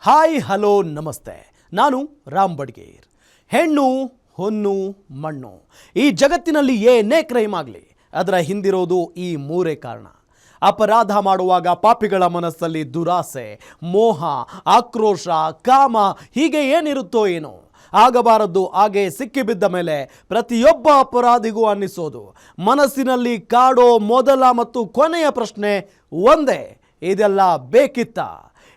Hi hello ನಮಸ್ತೆ. ನಾನು ರಾಮ್ ಬಡ್ಗೇರ್. ಹೆಣ್ಣು ಹೊನ್ನು ಮಣ್ಣು, ಈ ಜಗತ್ತಿನಲ್ಲಿ ಏನೇ ಕ್ರೈಮ್ ಆಗಲಿ ಅದರ ಹಿಂದಿರೋದು ಈ ಮೂರೇ ಕಾರಣ. ಅಪರಾಧ ಮಾಡುವಾಗ ಪಾಪಿಗಳ ಮನಸ್ಸಲ್ಲಿ ದುರಾಸೆ, ಮೋಹ, ಆಕ್ರೋಶ, ಕಾಮ ಹೀಗೆ ಏನಿರುತ್ತೋ ಏನೋ, ಆಗಬಾರದ್ದು ಹಾಗೆ ಸಿಕ್ಕಿಬಿದ್ದ ಮೇಲೆ ಪ್ರತಿಯೊಬ್ಬ ಅಪರಾಧಿಗೂ ಅನ್ನಿಸೋದು, ಮನಸ್ಸಿನಲ್ಲಿ ಕಾಡೋ ಮೊದಲ ಮತ್ತು ಕೊನೆಯ ಪ್ರಶ್ನೆ ಒಂದೇ, ಇದೆಲ್ಲ ಬೇಕಿತ್ತ?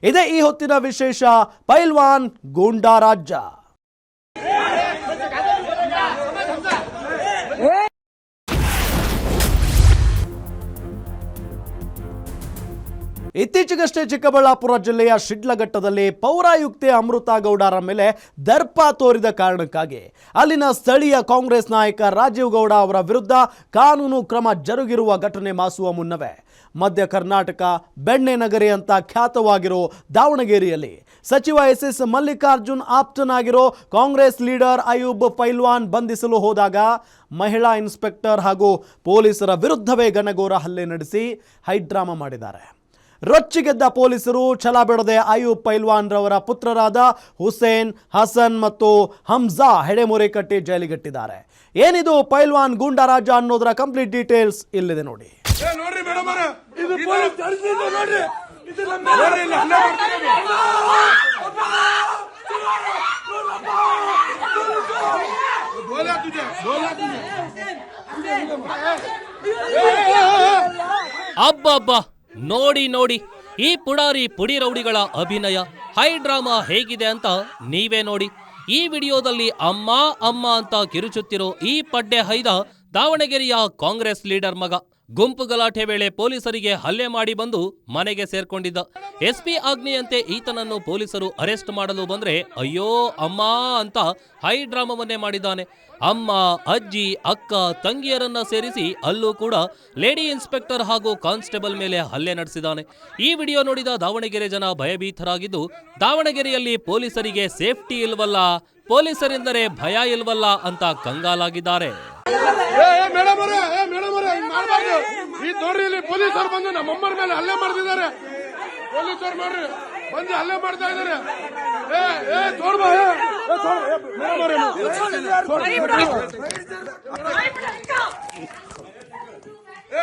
ಇದೇ ಈ ಹೊತ್ತಿನ ವಿಶೇಷ ಪೈಲ್ವಾನ್ ಗೂಂಡಾ ರಾಜ್ಯ. ಇತ್ತೀಚೆಗಷ್ಟೇ ಚಿಕ್ಕಬಳ್ಳಾಪುರ ಜಿಲ್ಲೆಯ ಶಿಡ್ಲಘಟ್ಟದಲ್ಲಿ ಪೌರಾಯುಕ್ತೆ ಅಮೃತಾ ಗೌಡರ ಮೇಲೆ ದರ್ಪ ತೋರಿದ ಕಾರಣಕ್ಕಾಗಿ ಅಲ್ಲಿನ ಸ್ಥಳೀಯ ಕಾಂಗ್ರೆಸ್ ನಾಯಕ ರಾಜೀವ್ ಗೌಡ ಅವರ ವಿರುದ್ಧ ಕಾನೂನು ಕ್ರಮ ಜರುಗಿರುವ ಘಟನೆ ಮಾಸುವ ಮುನ್ನವೇ ಮಧ್ಯ ಕರ್ನಾಟಕ ಬೆಣ್ಣೆ ನಗರಿ ಅಂತ ಖ್ಯಾತವಾಗಿರೋ ದಾವಣಗೆರೆಯಲ್ಲಿ ಸಚಿವ ಎಸ್ ಮಲ್ಲಿಕಾರ್ಜುನ್ ಆಪ್ತನಾಗಿರೋ ಕಾಂಗ್ರೆಸ್ ಲೀಡರ್ ಅಯೂಬ್ ಪೈಲ್ವಾನ್ ಬಂಧಿಸಲು ಹೋದಾಗ ಮಹಿಳಾ ಇನ್ಸ್ಪೆಕ್ಟರ್ ಹಾಗೂ ಪೊಲೀಸರ ವಿರುದ್ಧವೇ ಘನಘೋರ ಹಲ್ಲೆ ನಡೆಸಿ ಹೈಡ್ರಾಮಾ ಮಾಡಿದ್ದಾರೆ. ರೊಚ್ಚಿಗೆದ್ದ ಪೊಲೀಸರು ಛಲ ಬಿಡದೆ ಅಯೂಬ್ ಪೈಲ್ವಾನ್ ರವರ ಪುತ್ರರಾದ ಹುಸೇನ್, ಹಸನ್ ಮತ್ತು ಹಮ್ಜಾ ಹೆಡೆಮುರಿ ಕಟ್ಟಿ ಜೈಲಿಗಟ್ಟಿದ್ದಾರೆ. ಏನಿದು ಪೈಲ್ವಾನ್ ಗೂಂಡಾ ರಾಜ ಅನ್ನೋದರ ಕಂಪ್ಲೀಟ್ ಡೀಟೇಲ್ಸ್ ಇಲ್ಲಿದೆ ನೋಡಿ. ಅಬ್ಬಬ್ಬಾ, ನೋಡಿ ನೋಡಿ ಈ ಪುಡಾರಿ ಪುಡಿ ರೌಡಿಗಳ ಅಭಿನಯ, ಹೈ ಡ್ರಾಮಾ ಹೇಗಿದೆ ಅಂತ ನೀವೇ ನೋಡಿ. ಈ ವಿಡಿಯೋದಲ್ಲಿ ಅಮ್ಮ ಅಮ್ಮ ಅಂತ ಕಿರುಚುತ್ತಿರೋ ಈ ಪಡ್ಡೆ ಹೈದ ದಾವಣಗೆರೆಯ ಕಾಂಗ್ರೆಸ್ ಲೀಡರ್ ಮಗ. ಗುಂಪು ಗಲಾಟೆ ವೇಳೆ ಪೊಲೀಸರಿಗೆ ಹಲ್ಲೆ ಮಾಡಿ ಬಂದು ಮನೆಗೆ ಸೇರ್ಕೊಂಡಿದ್ದ. ಎಸ್ಪಿ ಆಜ್ಞೆಯಂತೆ ಈತನನ್ನು ಪೊಲೀಸರು ಅರೆಸ್ಟ್ ಮಾಡಲು ಬಂದ್ರೆ ಅಯ್ಯೋ ಅಮ್ಮ ಅಂತ ಹೈ ಡ್ರಾಮಾವನ್ನೇ ಮಾಡಿದ್ದಾನೆ. ಅಮ್ಮ, ಅಜ್ಜಿ, ಅಕ್ಕ, ತಂಗಿಯರನ್ನ ಸೇರಿಸಿ ಅಲ್ಲೂ ಕೂಡ ಲೇಡಿ ಇನ್ಸ್ಪೆಕ್ಟರ್ ಹಾಗೂ ಕಾನ್ಸ್ಟೇಬಲ್ ಮೇಲೆ ಹಲ್ಲೆ ನಡೆಸಿದ್ದಾನೆ. ಈ ವಿಡಿಯೋ ನೋಡಿದ ದಾವಣಗೆರೆ ಜನ ಭಯಭೀತರಾಗಿದ್ದು, ದಾವಣಗೆರೆಯಲ್ಲಿ ಪೊಲೀಸರಿಗೆ ಸೇಫ್ಟಿ ಇಲ್ವಲ್ಲ, ಪೊಲೀಸರೆಂದರೆ ಭಯ ಇಲ್ವಲ್ಲ ಅಂತ ಕಂಗಾಲಾಗಿದ್ದಾರೆ. ಪೊಲೀಸರು ಬಂದು ನಮ್ಮಮ್ಮರ ಮೇಲೆ ಹಲ್ಲೆ ಮಾಡ್ತಿದ್ದಾರೆ. ಪೊಲೀಸರು ನೋಡ್ರಿ ಬಂದು ಹಲ್ಲೆ ಮಾಡ್ತಾ ಇದ್ದಾರೆ.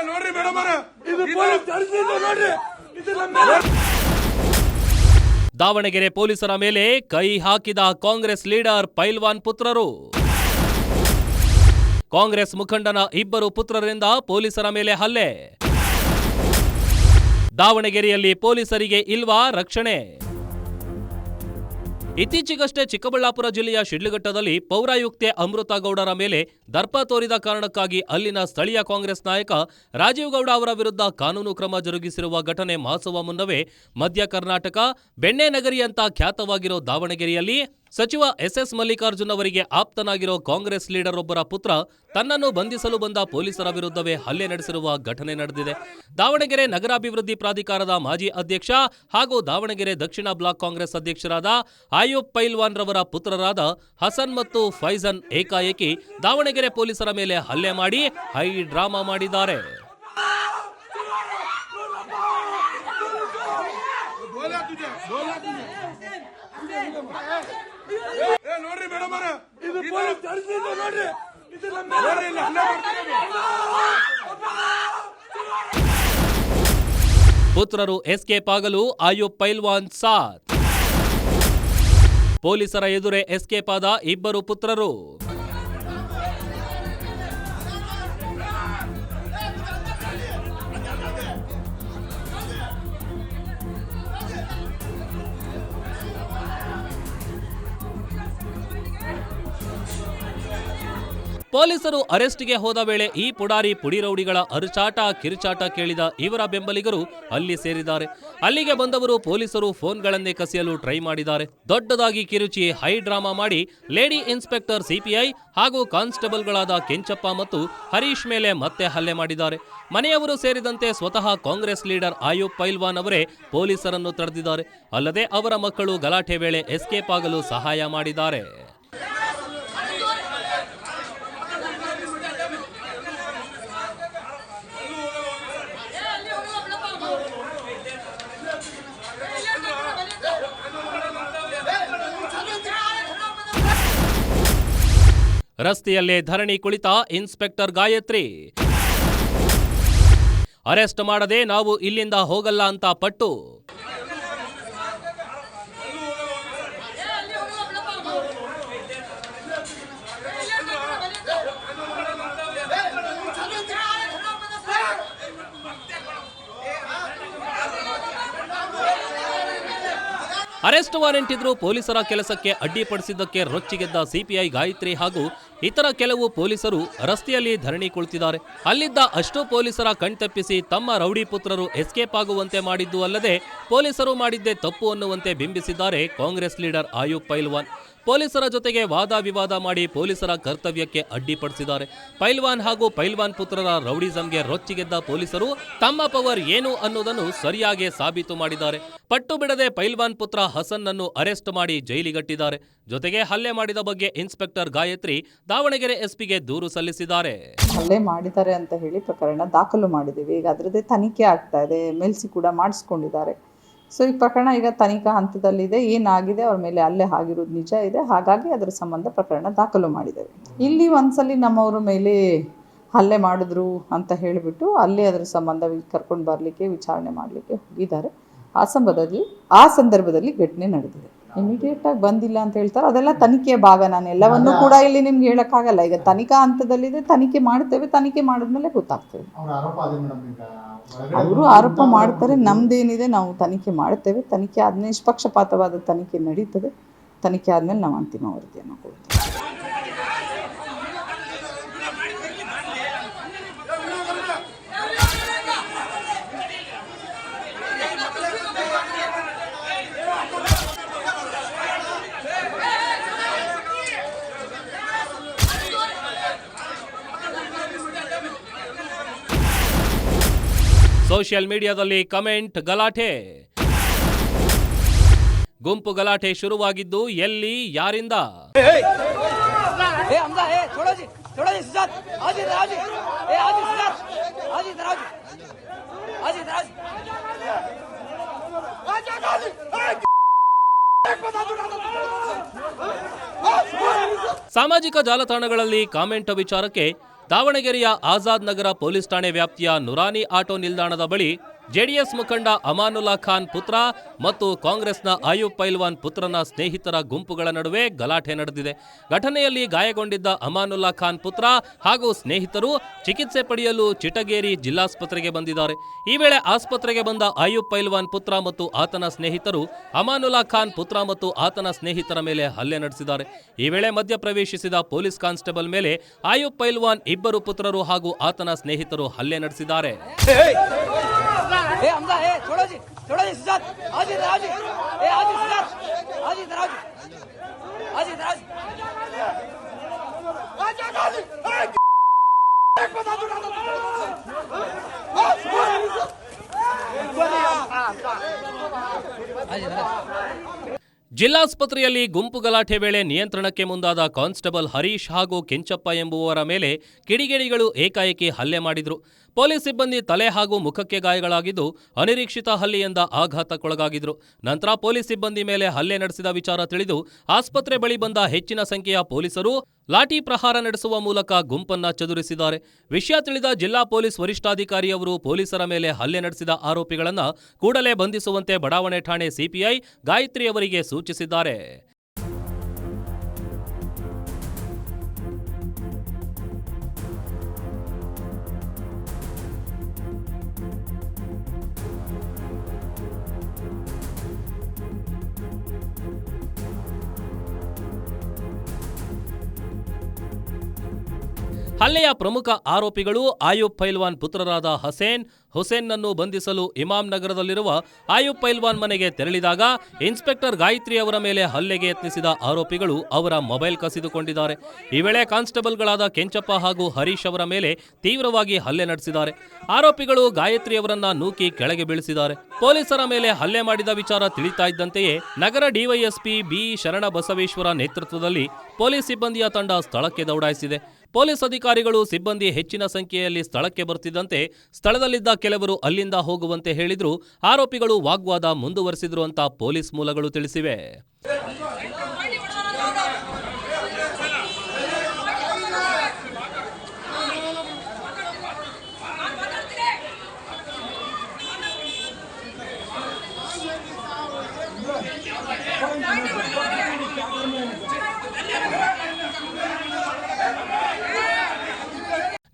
ನೋಡ್ರಿ ಮೇಡಮ್ ನೋಡ್ರಿ. ದಾವಣಗೆರೆ ಪೊಲೀಸರ ಮೇಲೆ ಕೈ ಹಾಕಿದ ಕಾಂಗ್ರೆಸ್ ಲೀಡರ್ ಪೈಲ್ವಾನ್ ಪುತ್ರರು. ಕಾಂಗ್ರೆಸ್ ಮುಖಂಡನ ಇಬ್ಬರು ಪುತ್ರರಿಂದ ಪೊಲೀಸರ ಮೇಲೆ ಹಲ್ಲೆ. ದಾವಣಗೆರೆಯಲ್ಲಿ ಪೊಲೀಸರಿಗೆ ಇಲ್ವಾ ರಕ್ಷಣೆ? ಇತ್ತೀಚೆಗಷ್ಟೇ ಚಿಕ್ಕಬಳ್ಳಾಪುರ ಜಿಲ್ಲೆಯ ಶಿಡ್ಲಘಟ್ಟದಲ್ಲಿ ಪೌರಾಯುಕ್ತೆ ಅಮೃತಾ ಗೌಡರ ಮೇಲೆ ದರ್ಪ ತೋರಿದ ಕಾರಣಕ್ಕಾಗಿ ಅಲ್ಲಿನ ಸ್ಥಳೀಯ ಕಾಂಗ್ರೆಸ್ ನಾಯಕ ರಾಜೀವ್ ಗೌಡ ಅವರ ವಿರುದ್ಧ ಕಾನೂನು ಕ್ರಮ ಜರುಗಿಸಿರುವ ಘಟನೆ ಮಾಸುವ ಮುನ್ನವೇ ಮಧ್ಯ ಕರ್ನಾಟಕ ಬೆಣ್ಣೆ ನಗರಿ ಅಂತ ಖ್ಯಾತವಾಗಿರೋ ದಾವಣಗೆರೆಯಲ್ಲಿ ಸಚಿವ ಎಸ್ ಮಲ್ಲಿಕಾರ್ಜುನ್ ಅವರಿಗೆ ಆಪ್ತನಾಗಿರೋ ಕಾಂಗ್ರೆಸ್ ಲೀಡರ್ ಒಬ್ಬರ ಪುತ್ರ ತನ್ನನ್ನು ಬಂಧಿಸಲು ಬಂದ ಪೊಲೀಸರ ವಿರುದ್ಧವೇ ಹಲ್ಲೆ ನಡೆಸಿರುವ ಘಟನೆ ನಡೆದಿದೆ. ದಾವಣಗೆರೆ ನಗರಾಭಿವೃದ್ಧಿ ಪ್ರಾಧಿಕಾರದ ಮಾಜಿ ಅಧ್ಯಕ್ಷ ಹಾಗೂ ದಾವಣಗೆರೆ ದಕ್ಷಿಣ ಬ್ಲಾಕ್ ಕಾಂಗ್ರೆಸ್ ಅಧ್ಯಕ್ಷರಾದ ಅಯೂಬ್ ಪೈಲ್ವಾನ್ ರವರ ಪುತ್ರರಾದ ಹಸನ್ ಮತ್ತು ಫೈಜನ್ ಏಕಾಏಕಿ ದಾವಣಗೆರೆ ಪೊಲೀಸರ ಮೇಲೆ ಹಲ್ಲೆ ಮಾಡಿ ಹೈ ಡ್ರಾಮಾ ಮಾಡಿದ್ದಾರೆ. ನೋಡ್ರಿ ಮೇಡಮ್ ಪುತ್ರರು ಎಸ್ಕೇಪ್ ಆಗಲು ಅಯೂಬ್ ಪೈಲ್ವಾನ್ ಸಾಥ್. ಪೊಲೀಸರ ಎದುರೇ ಎಸ್ಕೇಪ್ ಆದ ಇಬ್ಬರು ಪುತ್ರರು. ಪೊಲೀಸರು ಅರೆಸ್ಟ್ಗೆ ಹೋದ ವೇಳೆ ಈ ಪುಡಾರಿ ಪುಡಿ ರೌಡಿಗಳ ಅರುಚಾಟ ಕಿರುಚಾಟ ಕೇಳಿದ ಇವರ ಬೆಂಬಲಿಗರು ಅಲ್ಲಿ ಸೇರಿದ್ದಾರೆ. ಅಲ್ಲಿಗೆ ಬಂದವರು ಪೊಲೀಸರು ಫೋನ್ಗಳನ್ನೇ ಕಸಿಯಲು ಟ್ರೈ ಮಾಡಿದ್ದಾರೆ. ದೊಡ್ಡದಾಗಿ ಕಿರುಚಿ ಹೈ ಡ್ರಾಮಾ ಮಾಡಿ ಲೇಡಿ ಇನ್ಸ್ಪೆಕ್ಟರ್ ಸಿಪಿಐ ಹಾಗೂ ಕಾನ್ಸ್ಟೇಬಲ್ಗಳಾದ ಕೆಂಚಪ್ಪ ಮತ್ತು ಹರೀಶ್ ಮೇಲೆ ಮತ್ತೆ ಹಲ್ಲೆ ಮಾಡಿದ್ದಾರೆ. ಮನೆಯವರು ಸೇರಿದಂತೆ ಸ್ವತಃ ಕಾಂಗ್ರೆಸ್ ಲೀಡರ್ ಅಯೂಬ್ ಪೈಲ್ವಾನ್ ಅವರೇ ಪೊಲೀಸರನ್ನು ತಡೆದಿದ್ದಾರೆ. ಅಲ್ಲದೆ ಅವರ ಮಕ್ಕಳು ಗಲಾಟೆ ವೇಳೆ ಎಸ್ಕೇಪ್ ಆಗಲು ಸಹಾಯ ಮಾಡಿದ್ದಾರೆ. ರಸ್ತೆಯಲ್ಲೇ ಧರಣಿ ಕುಳಿತ ಇನ್ಸ್ಪೆಕ್ಟರ್ ಗಾಯತ್ರಿ. ಅರೆಸ್ಟ್ ಮಾಡದೆ ನಾವು ಇಲ್ಲಿಂದ ಹೋಗಲ್ಲ ಅಂತ ಪಟ್ಟು. ಅರೆಸ್ಟ್ ವಾರೆಂಟ್ ಇದ್ರೂ ಪೊಲೀಸರ ಕೆಲಸಕ್ಕೆ ಅಡ್ಡಿಪಡಿಸಿದ್ದಕ್ಕೆ ರೊಚ್ಚಿಗೆದ್ದ ಸಿಪಿಐ ಗಾಯತ್ರಿ ಹಾಗೂ ಇತರ ಕೆಲವು ಪೊಲೀಸರು ರಸ್ತೆಯಲ್ಲಿ ಧರಣಿ ಕುಳಿತಿದ್ದಾರೆ. ಅಲ್ಲಿದ್ದ ಅಷ್ಟು ಪೊಲೀಸರ ಕಣ್ತಪ್ಪಿಸಿ ತಮ್ಮ ರೌಡಿ ಪುತ್ರರು ಎಸ್ಕೇಪ್ ಆಗುವಂತೆ ಮಾಡಿದ್ದು ಅಲ್ಲದೆ ಪೊಲೀಸರು ಮಾಡಿದ್ದೇ ತಪ್ಪು ಅನ್ನುವಂತೆ ಬಿಂಬಿಸಿದ್ದಾರೆ ಕಾಂಗ್ರೆಸ್ ಲೀಡರ್ ಆಯೂಬ್ ಪೈಲ್ವಾನ್. ಪೊಲೀಸರ ಜೊತೆಗೆ ವಾದ ವಿವಾದ ಮಾಡಿ ಪೊಲೀಸರ ಕರ್ತವ್ಯಕ್ಕೆ ಅಡ್ಡಿಪಡಿಸಿದ್ದಾರೆ. ಪೈಲ್ವಾನ್ ಹಾಗೂ ಪೈಲ್ವಾನ್ ಪುತ್ರರ ರೌಡಿಸಂಗೆ ರೊಚ್ಚಿಗೆದ್ದ ಪೊಲೀಸರು ತಮ್ಮ ಪವರ್ ಏನು ಅನ್ನೋದನ್ನು ಸರಿಯಾಗಿ ಸಾಬೀತು ಮಾಡಿದ್ದಾರೆ. ಪಟ್ಟು ಬಿಡದೆ ಪೈಲ್ವಾನ್ ಪುತ್ರ ಹಸನ್ ಅನ್ನು ಅರೆಸ್ಟ್ ಮಾಡಿ ಜೈಲಿಗಟ್ಟಿದ್ದಾರೆ. ಜೊತೆಗೆ ಹಲ್ಲೆ ಮಾಡಿದ ಬಗ್ಗೆ ಇನ್ಸ್ಪೆಕ್ಟರ್ ಗಾಯತ್ರಿ ದಾವಣಗೆರೆ ಎಸ್ಪಿಗೆ ದೂರು ಸಲ್ಲಿಸಿದ್ದಾರೆ. ಹಲ್ಲೆ ಮಾಡಿದ್ದಾರೆ ಅಂತ ಹೇಳಿ ಪ್ರಕರಣ ದಾಖಲು ಮಾಡಿದ್ದೀವಿ. ಈಗ ಅದರದ್ದೇ ತನಿಖೆ ಆಗ್ತಾ ಇದೆ. MLC ಕೂಡ ಮಾಡಿಸ್ಕೊಂಡಿದ್ದಾರೆ. ಸೊ ಈ ಪ್ರಕರಣ ಈಗ ತನಿಖಾ ಹಂತದಲ್ಲಿದೆ. ಏನಾಗಿದೆ, ಅವ್ರ ಮೇಲೆ ಹಲ್ಲೆ ಆಗಿರೋದು ನಿಜ ಇದೆ. ಹಾಗಾಗಿ ಅದರ ಸಂಬಂಧ ಪ್ರಕರಣ ದಾಖಲು ಮಾಡಿದ್ದೇವೆ. ಇಲ್ಲಿ ಒಂದ್ಸಲಿ ನಮ್ಮವ್ರ ಮೇಲೆ ಹಲ್ಲೆ ಮಾಡಿದ್ರು ಅಂತ ಹೇಳಿಬಿಟ್ಟು ಅಲ್ಲೇ ಅದರ ಸಂಬಂಧ ಕರ್ಕೊಂಡು ಬರಲಿಕ್ಕೆ ವಿಚಾರಣೆ ಮಾಡಲಿಕ್ಕೆ ಹೋಗಿದ್ದಾರೆ. ಆ ಸಂದರ್ಭದಲ್ಲಿ ಘಟನೆ ನಡೆದಿದೆ. ಇಮಿಡಿಯೇಟ್ ಆಗಿ ಬಂದಿಲ್ಲ ಅಂತ ಹೇಳ್ತಾರೆ. ಅದೆಲ್ಲ ತನಿಖೆಯ ಭಾಗ. ನಾನು ಎಲ್ಲವನ್ನೂ ಕೂಡ ಇಲ್ಲಿ ನಿಮ್ಗೆ ಹೇಳೋಕ್ಕಾಗಲ್ಲ. ಈಗ ತನಿಖಾ ಹಂತದಲ್ಲಿದೆ. ತನಿಖೆ ಮಾಡ್ತೇವೆ. ತನಿಖೆ ಮಾಡಿದ್ಮೇಲೆ ಗೊತ್ತಾಗ್ತದೆ. ಅವರು ಆರೋಪ ಮಾಡ್ತಾರೆ. ನಮ್ದೇನಿದೆ ನಾವು ತನಿಖೆ ಮಾಡ್ತೇವೆ. ತನಿಖೆ ಆದ್ಮೇಲೆ ನಿಷ್ಪಕ್ಷಪಾತವಾದ ತನಿಖೆ ನಡೀತದೆ. ತನಿಖೆ ಆದ್ಮೇಲೆ ನಾವು ಅಂತಿಮ ವರದಿಯನ್ನು ಕೊಡ್ತೇವೆ. ಸೋಷಿಯಲ್ ಮೀಡಿಯಾದಲ್ಲಿ ಕಮೆಂಟ್ ಗಲಾಟೆ. ಗುಂಪು ಗಲಾಟೆ ಶುರುವಾಗಿದ್ದು ಎಲ್ಲಿ, ಯಾರಿಂದ? ಸಾಮಾಜಿಕ ಜಾಲತಾಣಗಳಲ್ಲಿ ಕಾಮೆಂಟ್ ವಿಚಾರಕ್ಕೆ ದಾವಣಗೆರೆಯ ಆಜಾದ್ ನಗರ ಪೊಲೀಸ್ ಠಾಣೆ ವ್ಯಾಪ್ತಿಯ ನುರಾನಿ ಆಟೋ ನಿಲ್ದಾಣದ ಬಳಿ ಜೆಡಿಎಸ್ ಮುಖಂಡ ಅಮಾನುಲ್ಲಾ ಖಾನ್ ಪುತ್ರ ಮತ್ತು ಕಾಂಗ್ರೆಸ್ನ ಆಯೂಬ್ ಪೈಲ್ವಾನ್ ಪುತ್ರನ ಸ್ನೇಹಿತರ ಗುಂಪುಗಳ ನಡುವೆ ಗಲಾಟೆ ನಡೆದಿದೆ. ಘಟನೆಯಲ್ಲಿ ಗಾಯಗೊಂಡಿದ್ದ ಅಮಾನುಲ್ಲಾ ಖಾನ್ ಪುತ್ರ ಹಾಗೂ ಸ್ನೇಹಿತರು ಚಿಕಿತ್ಸೆ ಪಡೆಯಲು ಚಿಟಗೇರಿ ಜಿಲ್ಲಾಸ್ಪತ್ರೆಗೆ ಬಂದಿದ್ದಾರೆ. ಈ ವೇಳೆ ಆಸ್ಪತ್ರೆಗೆ ಬಂದ ಆಯೂಬ್ ಪೈಲ್ವಾನ್ ಪುತ್ರ ಮತ್ತು ಆತನ ಸ್ನೇಹಿತರು ಅಮಾನುಲ್ಲಾ ಖಾನ್ ಪುತ್ರ ಮತ್ತು ಆತನ ಸ್ನೇಹಿತರ ಮೇಲೆ ಹಲ್ಲೆ ನಡೆಸಿದ್ದಾರೆ. ಈ ವೇಳೆ ಮಧ್ಯಪ್ರವೇಶಿಸಿದ ಪೊಲೀಸ್ ಕಾನ್ಸ್ಟೇಬಲ್ ಮೇಲೆ ಆಯೂಬ್ ಪೈಲ್ವಾನ್ ಇಬ್ಬರು ಪುತ್ರರು ಹಾಗೂ ಆತನ ಸ್ನೇಹಿತರು ಹಲ್ಲೆ ನಡೆಸಿದ್ದಾರೆ. ಜಿಲ್ಲಾಸ್ಪತ್ರೆಯಲ್ಲಿ ಗುಂಪು ಗಲಾಟೆ ವೇಳೆ ನಿಯಂತ್ರಣಕ್ಕೆ ಮುಂದಾದ ಕಾನ್ಸ್ಟೇಬಲ್ ಹರೀಶ್ ಹಾಗೂ ಕೆಂಚಪ್ಪ ಎಂಬುವವರ ಮೇಲೆ ಕಿಡಿಗೇಡಿಗಳು ಏಕಾಏಕಿ ಹಲ್ಲೆ ಮಾಡಿದ್ರು. ಪೊಲೀಸ್ ಸಿಬ್ಬಂದಿ ತಲೆ ಹಾಗೂ ಮುಖಕ್ಕೆ ಗಾಯಗಳಾಗಿದ್ದು ಅನಿರೀಕ್ಷಿತ ಹಲ್ಲೆಯಿಂದ ಆಘಾತಕ್ಕೊಳಗಾಗಿದ್ರು. ನಂತರ ಪೊಲೀಸ್ ಸಿಬ್ಬಂದಿ ಮೇಲೆ ಹಲ್ಲೆ ನಡೆಸಿದ ವಿಚಾರ ತಿಳಿದು ಆಸ್ಪತ್ರೆ ಬಳಿ ಬಂದ ಹೆಚ್ಚಿನ ಸಂಖ್ಯೆಯ ಪೊಲೀಸರು ಲಾಠಿ ಪ್ರಹಾರ ನಡೆಸುವ ಮೂಲಕ ಗುಂಪನ್ನ ಚದುರಿಸಿದ್ದಾರೆ. ವಿಷಯ ತಿಳಿದ ಜಿಲ್ಲಾ ಪೊಲೀಸ್ ವರಿಷ್ಠಾಧಿಕಾರಿಯವರು ಪೊಲೀಸರ ಮೇಲೆ ಹಲ್ಲೆ ನಡೆಸಿದ ಆರೋಪಿಗಳನ್ನ ಕೂಡಲೇ ಬಂಧಿಸುವಂತೆ ಬಡಾವಣೆ ಠಾಣೆ ಸಿಪಿಐ ಗಾಯತ್ರಿ ಅವರಿಗೆ ಸೂಚಿಸಿದ್ದಾರೆ. ಹಲ್ಲೆಯ ಪ್ರಮುಖ ಆರೋಪಿಗಳು ಆಯೂಬ್ ಪೈಲ್ವಾನ್ ಪುತ್ರರಾದ ಹುಸೇನ್ನನ್ನು ಬಂಧಿಸಲು ಇಮಾಮ್ ನಗರದಲ್ಲಿರುವ ಆಯೂಬ್ ಪೈಲ್ವಾನ್ ಮನೆಗೆ ತೆರಳಿದಾಗ ಇನ್ಸ್ಪೆಕ್ಟರ್ ಗಾಯತ್ರಿ ಅವರ ಮೇಲೆ ಹಲ್ಲೆಗೆ ಯತ್ನಿಸಿದ ಆರೋಪಿಗಳು ಅವರ ಮೊಬೈಲ್ ಕಸಿದುಕೊಂಡಿದ್ದಾರೆ. ಈ ವೇಳೆ ಕಾನ್ಸ್ಟೇಬಲ್ಗಳಾದ ಕೆಂಚಪ್ಪ ಹಾಗೂ ಹರೀಶ್ ಅವರ ಮೇಲೆ ತೀವ್ರವಾಗಿ ಹಲ್ಲೆ ನಡೆಸಿದ್ದಾರೆ. ಆರೋಪಿಗಳು ಗಾಯತ್ರಿ ಅವರನ್ನ ನೂಕಿ ಕೆಳಗೆ ಬೀಳಿಸಿದ್ದಾರೆ. ಪೊಲೀಸರ ಮೇಲೆ ಹಲ್ಲೆ ಮಾಡಿದ ವಿಚಾರ ತಿಳಿತಾ ಇದ್ದಂತೆಯೇ ನಗರ ಡಿವೈಎಸ್ಪಿ ಬಿ ಶರಣಬಸವೇಶ್ವರ ನೇತೃತ್ವದಲ್ಲಿ ಪೊಲೀಸ್ ಸಿಬ್ಬಂದಿಯ ತಂಡ ಸ್ಥಳಕ್ಕೆ ದೌಡಾಯಿಸಿದೆ. ಪೊಲೀಸ್ ಅಧಿಕಾರಿಗಳು ಸಿಬ್ಬಂದಿ ಹೆಚ್ಚಿನ ಸಂಖ್ಯೆಯಲ್ಲಿ ಸ್ಥಳಕ್ಕೆ ಬರ್ತಿದ್ದಂತೆ ಸ್ಥಳದಲ್ಲಿದ್ದ ಕೆಲವರು ಅಲ್ಲಿಂದ ಹೋಗುವಂತೆ ಹೇಳಿದ್ರು. ಆರೋಪಿಗಳು ವಾಗ್ವಾದ ಮುಂದುವರೆಸಿದ್ರು ಅಂತ ಪೊಲೀಸ್ ಮೂಲಗಳು ತಿಳಿಸಿವೆ.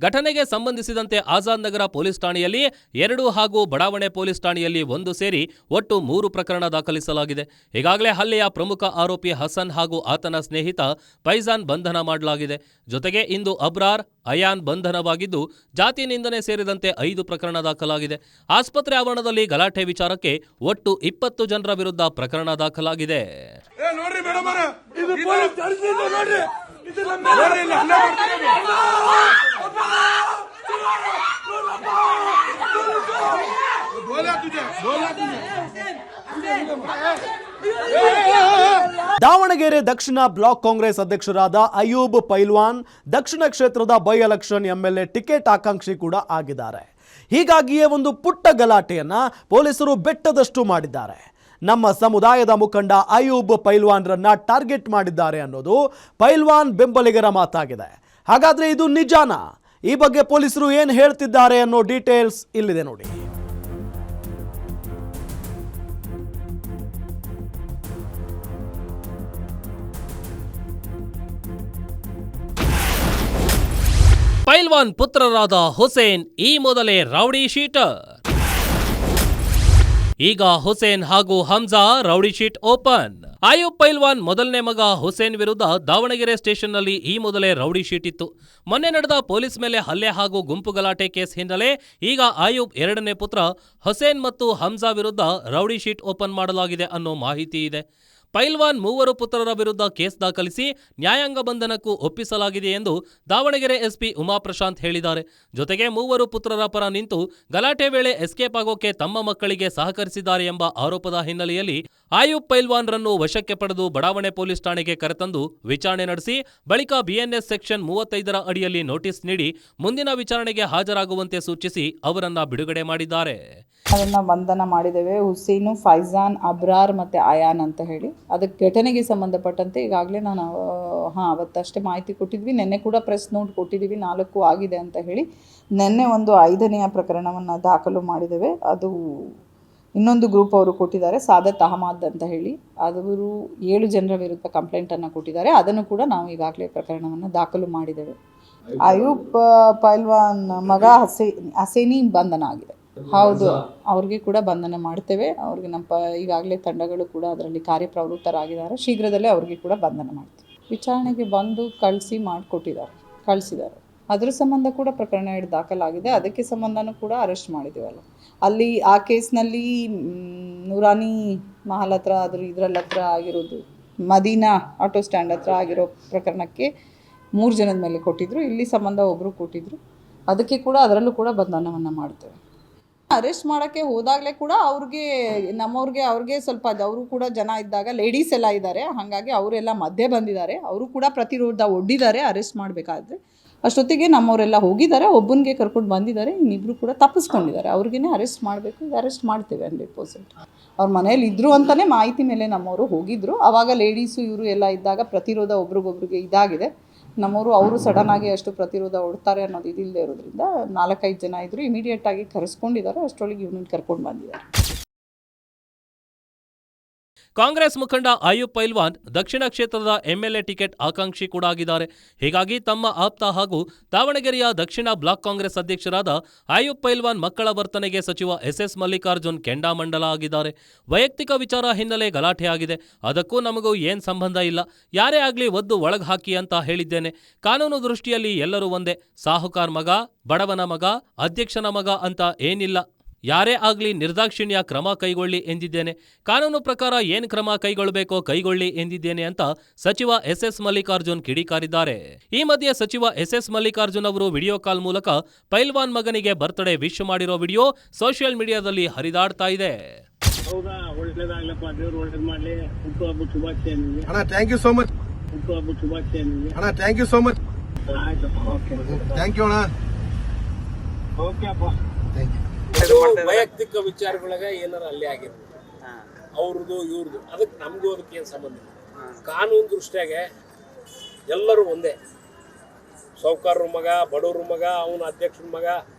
ಘಟನೆಗೆ ಸಂಬಂಧಿಸಿದಂತೆ ಆಜಾದ್ ನಗರ ಪೊಲೀಸ್ ಠಾಣೆಯಲ್ಲಿ 2 ಹಾಗೂ ಬಡಾವಣೆ ಪೊಲೀಸ್ ಠಾಣೆಯಲ್ಲಿ 1 ಸೇರಿ ಒಟ್ಟು 3 ಪ್ರಕರಣ ದಾಖಲಿಸಲಾಗಿದೆ. ಈಗಾಗಲೇ ಹಲ್ಲೆಯ ಪ್ರಮುಖ ಆರೋಪಿ ಹಸನ್ ಹಾಗೂ ಆತನ ಸ್ನೇಹಿತ ಫೈಜಾನ್ ಬಂಧನ ಮಾಡಲಾಗಿದೆ. ಜೊತೆಗೆ ಇಂದು ಅಬ್ರಾರ್, ಅಯಾನ್ ಬಂಧನವಾಗಿದ್ದು ಜಾತಿ ನಿಂದನೆ ಸೇರಿದಂತೆ 5 ಪ್ರಕರಣ ದಾಖಲಾಗಿದೆ. ಆಸ್ಪತ್ರೆ ಆವರಣದಲ್ಲಿ ಗಲಾಟೆ ವಿಚಾರಕ್ಕೆ ಒಟ್ಟು 20 ಜನರ ವಿರುದ್ಧ ಪ್ರಕರಣ ದಾಖಲಾಗಿದೆ. ನೋಡ್ರಿ ಮೇಡಮ್ ಇದು ಪೊಲೀಸ್ ಸ್ಟೇಷನ್ ನೋಡ್ರಿ ಇದು ನೋಡ್ರಿ ಇಲ್ಲಿ ಹಲ್ಲೆ ಮಾಡ್ತಿರೋದು ದಾವಣಗೆರೆ ದಕ್ಷಿಣ ಬ್ಲಾಕ್ ಕಾಂಗ್ರೆಸ್ ಅಧ್ಯಕ್ಷರಾದ ಅಯೂಬ್ ಪೈಲ್ವಾನ್ ದಕ್ಷಿಣ ಕ್ಷೇತ್ರದ ಬೈ ಎಲೆಕ್ಷನ್ ಎಂಎಲ್ಎ ಟಿಕೆಟ್ ಆಕಾಂಕ್ಷಿ ಕೂಡ ಆಗಿದ್ದಾರೆ. ಹೀಗಾಗಿಯೇ ಒಂದು ಪುಟ್ಟ ಗಲಾಟೆಯನ್ನ ಪೊಲೀಸರು ಬೆಟ್ಟದಷ್ಟು ಮಾಡಿದ್ದಾರೆ. ನಮ್ಮ ಸಮುದಾಯದ ಮುಖಂಡ ಅಯೂಬ್ ಪೈಲ್ವಾನ್ರನ್ನ ಟಾರ್ಗೆಟ್ ಮಾಡಿದ್ದಾರೆ ಅನ್ನೋದು ಪೈಲ್ವಾನ್ ಬೆಂಬಲಿಗರ ಮಾತಾಗಿದೆ. ಹಾಗಾದ್ರೆ ಇದು ನಿಜಾನಾ? ಈ ಬಗ್ಗೆ ಪೊಲೀಸರು ಏನು ಹೇಳ್ತಿದ್ದಾರೆ ಅನ್ನೋ ಡೀಟೇಲ್ಸ್ ಇಲ್ಲಿದೆ ನೋಡಿ. ಪೈಲ್ವಾನ್ ಪುತ್ರರಾದ ಹುಸೇನ್ ಈ ಮೊದಲೇ ರೌಡಿ ಶೀಟರ್. ಈಗ ಹುಸೇನ್ ಹಾಗೂ Hamza rowdy sheet open. Ayub ಪೈಲ್ವಾನ್ ಮೊದಲನೇ ಮಗ ಹುಸೇನ್ ವಿರುದ್ಧ ದಾವಣಗೆರೆ ಸ್ಟೇಷನ್ನಲ್ಲಿ ಈ ಮೊದಲೇ ರೌಡಿ ಶೀಟ್ ಇತ್ತು. ಮೊನ್ನೆ ನಡೆದ ಪೊಲೀಸ್ ಮೇಲೆ ಹಲ್ಲೆ ಹಾಗೂ ಗುಂಪು ಗಲಾಟೆ ಕೇಸ್ ಹಿನ್ನೆಲೆ ಈಗ ಅಯೂಬ್ ಎರಡನೇ ಪುತ್ರ ಹುಸೇನ್ ಮತ್ತು ಹಮ್ಜಾ ವಿರುದ್ಧ ರೌಡಿ ಶೀಟ್ ಓಪನ್ ಮಾಡಲಾಗಿದೆ ಅನ್ನೋ ಮಾಹಿತಿ ಇದೆ. ಪೈಲ್ವಾನ್ 3 ಪುತ್ರರ ವಿರುದ್ಧ ಕೇಸ್ ದಾಖಲಿಸಿ ನ್ಯಾಯಾಂಗ ಬಂಧನಕ್ಕೂ ಒಪ್ಪಿಸಲಾಗಿದೆ ಎಂದು ದಾವಣಗೆರೆ ಎಸ್ಪಿ ಉಮಾ ಪ್ರಶಾಂತ್ ಹೇಳಿದ್ದಾರೆ. ಜೊತೆಗೆ 3 ಪುತ್ರರ ಪರ ನಿಂತು ಗಲಾಟೆ ವೇಳೆ ಎಸ್ಕೇಪ್ ಆಗೋಕೆ ತಮ್ಮ ಮಕ್ಕಳಿಗೆ ಸಹಕರಿಸಿದ್ದಾರೆ ಎಂಬ ಆರೋಪದ ಹಿನ್ನೆಲೆಯಲ್ಲಿ ಅಯೂಬ್ ಪೈಲ್ವಾನ್ರನ್ನು ವಶಕ್ಕೆ ಪಡೆದು ಬಡಾವಣೆ ಪೊಲೀಸ್ ಠಾಣೆಗೆ ಕರೆತಂದು ವಿಚಾರಣೆ ನಡೆಸಿ ಬಳಿಕ ಬಿಎನ್ಎಸ್ ಸೆಕ್ಷನ್ 35 ಅಡಿಯಲ್ಲಿ ನೋಟಿಸ್ ನೀಡಿ ಮುಂದಿನ ವಿಚಾರಣೆಗೆ ಹಾಜರಾಗುವಂತೆ ಸೂಚಿಸಿ ಅವರನ್ನ ಬಿಡುಗಡೆ ಮಾಡಿದ್ದಾರೆ. ಅದನ್ನ ಬಂಧನ ಮಾಡಿದ್ದೇವೆ. ಹುಸೇನು, ಫೈಜಾನ್, ಅಬ್ರಾರ್ ಮತ್ತು ಅಯಾನ್ ಅಂತ ಹೇಳಿ. ಅದಕ್ಕೆ ಘಟನೆಗೆ ಸಂಬಂಧಪಟ್ಟಂತೆ ಈಗಾಗಲೇ ನಾನು ಅವತ್ತಷ್ಟೇ ಮಾಹಿತಿ ಕೊಟ್ಟಿದ್ವಿ. ನಿನ್ನೆ ಕೂಡ ಪ್ರೆಸ್ ನೋಟ್ ಕೊಟ್ಟಿದ್ದೀವಿ. 4 ಆಗಿದೆ ಅಂತ ಹೇಳಿ. ನಿನ್ನೆ ಒಂದು 5ನೇ ಪ್ರಕರಣವನ್ನು ದಾಖಲು ಮಾಡಿದ್ದೇವೆ. ಅದು ಇನ್ನೊಂದು ಗ್ರೂಪ್ ಅವರು ಕೊಟ್ಟಿದ್ದಾರೆ, ಸಾದತ್ ಅಹಮದ್ ಅಂತ ಹೇಳಿ. ಅವರು 7 ಜನರ ವಿರುದ್ಧ ಕಂಪ್ಲೇಂಟನ್ನು ಕೊಟ್ಟಿದ್ದಾರೆ. ಅದನ್ನು ಕೂಡ ನಾವು ಈಗಾಗಲೇ ಪ್ರಕರಣವನ್ನು ದಾಖಲು ಮಾಡಿದ್ದೇವೆ. ಅಯೂಬ್ ಪೈಲ್ವಾನ್ ಮಗ ಹಸೇನಿ ಬಂಧನ ಆಗಿದೆ. ಹೌದು, ಅವ್ರಿಗೆ ಕೂಡ ಬಂಧನ ಮಾಡ್ತೇವೆ. ಅವ್ರಿಗೆ ನಮ್ಮ ಈಗಾಗಲೇ ತಂಡಗಳು ಕೂಡ ಅದರಲ್ಲಿ ಕಾರ್ಯಪ್ರವೃತ್ತರಾಗಿದ್ದಾರೆ. ಶೀಘ್ರದಲ್ಲೇ ಅವ್ರಿಗೆ ಕೂಡ ಬಂಧನ ಮಾಡ್ತೀವಿ. ವಿಚಾರಣೆಗೆ ಬಂದು ಕಳಿಸಿದ್ದಾರೆ. ಅದ್ರ ಸಂಬಂಧ ಕೂಡ ಪ್ರಕರಣ ದಾಖಲಾಗಿದೆ. ಅದಕ್ಕೆ ಸಂಬಂಧನೂ ಕೂಡ ಅರೆಸ್ಟ್ ಮಾಡಿದ್ದೀವಲ್ಲ. ಅಲ್ಲಿ ಆ ಕೇಸ್ನಲ್ಲಿ ನೂರಾನಿ ಮಹಲ್ ಹತ್ರ ಇದರಲ್ಲಿ ಹತ್ರ ಆಗಿರೋದು, ಮದೀನಾ ಆಟೋ ಸ್ಟ್ಯಾಂಡ್ ಹತ್ರ ಆಗಿರೋ ಪ್ರಕರಣಕ್ಕೆ 3 ಜನದ ಮೇಲೆ ಕೊಟ್ಟಿದ್ರು. ಇಲ್ಲಿ ಸಂಬಂಧ ಒಬ್ಬರು ಕೊಟ್ಟಿದ್ರು. ಅದಕ್ಕೆ ಕೂಡ ಅದರಲ್ಲೂ ಕೂಡ ಬಂಧನವನ್ನು ಮಾಡ್ತೇವೆ. ಅರೆಸ್ಟ್ ಮಾಡೋಕ್ಕೆ ಹೋದಾಗಲೇ ಕೂಡ ಅವ್ರಿಗೆ ಸ್ವಲ್ಪ ಅವರು ಕೂಡ ಜನ ಇದ್ದಾಗ ಲೇಡೀಸ್ ಎಲ್ಲ ಇದ್ದಾರೆ. ಹಾಗಾಗಿ ಅವರೆಲ್ಲ ಮಧ್ಯೆ ಬಂದಿದ್ದಾರೆ. ಅವರು ಕೂಡ ಪ್ರತಿರೋಧ ಒಡ್ಡಿದ್ದಾರೆ ಅರೆಸ್ಟ್ ಮಾಡಬೇಕಾದ್ರೆ. ಅಷ್ಟೊತ್ತಿಗೆ ನಮ್ಮವರೆಲ್ಲ ಹೋಗಿದ್ದಾರೆ. ಒಬ್ಬನಿಗೆ ಕರ್ಕೊಂಡು ಬಂದಿದ್ದಾರೆ, ಇನ್ನಿಬ್ಬರು ಕೂಡ ತಪ್ಪಿಸ್ಕೊಂಡಿದ್ದಾರೆ. ಅವ್ರಿಗೇ ಅರೆಸ್ಟ್ ಮಾಡಬೇಕು. ಈಗ ಅರೆಸ್ಟ್ ಮಾಡ್ತೇವೆ 100%. ಅವ್ರ ಮನೇಲಿ ಇದ್ರು ಅಂತಲೇ ಮಾಹಿತಿ ಮೇಲೆ ನಮ್ಮವರು ಹೋಗಿದ್ರು. ಆವಾಗ ಲೇಡೀಸು ಇವರು ಎಲ್ಲ ಇದ್ದಾಗ ಪ್ರತಿರೋಧ ಒಬ್ರಿಗೊಬ್ರಿಗೆ ಇದಾಗಿದೆ. ಅವರು ಸಡನ್ನಾಗಿ ಅಷ್ಟು ಪ್ರತಿರೋಧ ಒಡ್ತಾರೆ ಅನ್ನೋದು ಇದಿಲ್ಲದೆ ಇರೋದ್ರಿಂದ 4-5 ಜನ ಇದ್ರು. ಇಮಿಡಿಯೇಟಾಗಿ ಕರೆಸ್ಕೊಂಡಿದ್ದಾರೆ. ಅಷ್ಟರೊಳಗೆ ಇವನನ್ನು ಕರ್ಕೊಂಡು ಬಂದಿದ್ದಾರೆ. ಕಾಂಗ್ರೆಸ್ ಮುಖಂಡ ಅಯೂಬ್ ಪೈಲ್ವಾನ್ ದಕ್ಷಿಣ ಕ್ಷೇತ್ರದ ಎಂಎಲ್ಎ ಟಿಕೆಟ್ ಆಕಾಂಕ್ಷಿ ಕೂಡ ಆಗಿದ್ದಾರೆ. ಹೀಗಾಗಿ ತಮ್ಮ ಆಪ್ತ ಹಾಗೂ ದಾವಣಗೆರೆಯ ದಕ್ಷಿಣ ಬ್ಲಾಕ್ ಕಾಂಗ್ರೆಸ್ ಅಧ್ಯಕ್ಷರಾದ ಅಯೂಬ್ ಪೈಲ್ವಾನ್ ಮಕ್ಕಳ ವರ್ತನೆಗೆ ಸಚಿವ ಎಸ್ ಮಲ್ಲಿಕಾರ್ಜುನ್ ಕೆಂಡಾಮಂಡಲ ಆಗಿದ್ದಾರೆ. ವೈಯಕ್ತಿಕ ವಿಚಾರ ಹಿನ್ನೆಲೆ ಗಲಾಟೆ ಆಗಿದೆ. ಅದಕ್ಕೂ ನಮಗೂ ಏನ್ ಸಂಬಂಧ ಇಲ್ಲ. ಯಾರೇ ಆಗ್ಲಿ ಒದ್ದು ಒಳಗ್ ಹಾಕಿ ಅಂತ ಹೇಳಿದ್ದೇನೆ. ಕಾನೂನು ದೃಷ್ಟಿಯಲ್ಲಿ ಎಲ್ಲರೂ ಒಂದೇ. ಸಾಹುಕಾರ್ ಮಗ, ಬಡವನ ಮಗ, ಅಧ್ಯಕ್ಷನ ಮಗ ಅಂತ ಏನಿಲ್ಲ. ಯಾರೇ ಆಗ್ಲಿ ನಿರ್ದಾಕ್ಷಿಣ್ಯ ಕ್ರಮ ಕೈಗೊಳ್ಳಿ ಎಂದಿದ್ದೇನೆ. ಕಾನೂನು ಪ್ರಕಾರ ಏನ್ ಕ್ರಮ ಕೈಗೊಳ್ಳಬೇಕೋ ಕೈಗೊಳ್ಳಿ ಎಂದಿದ್ದೇನೆ ಅಂತ ಸಚಿವ ಎಸ್ ಮಲ್ಲಿಕಾರ್ಜುನ್ ಕಿಡಿಕಾರಿದ್ದಾರೆ. ಈ ಮಧ್ಯೆ ಸಚಿವ ಎಸ್ ಮಲ್ಲಿಕಾರ್ಜುನ್ ಅವರು ವಿಡಿಯೋ ಕಾಲ್ ಮೂಲಕ ಪೈಲ್ವಾನ್ ಮಗನಿಗೆ ಬರ್ತ್ಡೇ ವಿಶ್ ಮಾಡಿರೋ ವಿಡಿಯೋ ಸೋಷಿಯಲ್ ಮೀಡಿಯಾದಲ್ಲಿ ಹರಿದಾಡ್ತಾ ಇದೆ. ಹೌದಾ, ಒಳ್ಳೇದಾಗ್ಲಪ್ಪ, ದೇವ್ರು ಒಳ್ಳೇದ್ ಮಾಡ್ಲಿ. ಹುಟ್ಟುಹಬ್ಬದ ಶುಭಾಶಯ ನಿಮಗೆ. ಅಣ್ಣ ಥ್ಯಾಂಕ್ ಯು ಸೋ ಮಚ್. ಹುಟ್ಟುಹಬ್ಬದ ಶುಭಾಶಯ ನಿಮಗೆ. ಅಣ್ಣ ಥ್ಯಾಂಕ್ ಯು ಸೋ ಮಚ್. ಆಯ್ತು, ಓಕೆ, ಥ್ಯಾಂಕ್ ಯು ಅಣ್ಣ. ಓಕೆ ಅಪ್ಪ, ಥ್ಯಾಂಕ್ ಯು. ವೈಯಕ್ತಿಕ ವಿಚಾರಗಳಾಗ ಏನಾರ ಅಲ್ಲೇ ಆಗಿರ್ಬೋದು, ಅವ್ರದ್ದು ಇವ್ರದ್ದು, ಅದಕ್ಕೆ ನಮಗೂ ಅದಕ್ಕೆ ಏನು ಸಂಬಂಧ ಇಲ್ಲ. ಕಾನೂನು ದೃಷ್ಟಿಯಾಗ ಎಲ್ಲರೂ ಒಂದೇ. ಸಾಹುಕಾರರ ಮಗ, ಬಡವ್ರ ಮಗ, ಅವನು ಅಧ್ಯಕ್ಷನ ಮಗ,